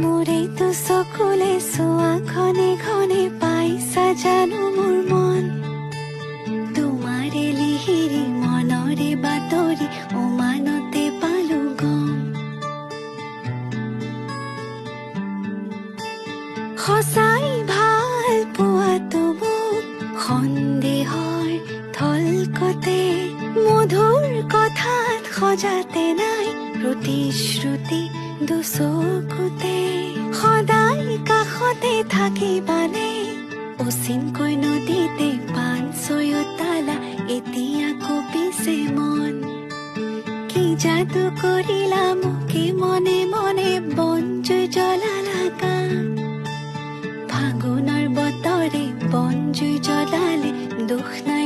মোৰেতো চকুলে চোৱা ঘনে ঘনে পাইছা জানো মোৰ মন তোমাৰে লিহিৰি মনৰে বাতৰি উমানতে পালো গম সঁচাই ভাল পোৱাটো মোক সন্দেহৰ থলকতে মধুৰ কথাত সজাতে নাই প্ৰতিশ্ৰুতি দুচকুতে সদায় কাষতে থাকিবানে অচিনকৈ নদীতে পান ছয়তালা এতিয়া কপিছে মন কি যাদু কৰিলা মোকে মনে মনে বনজুই জ্বলালা গান ফাগুনৰ বতৰে বনজুই জ্বলালে দুখ নাই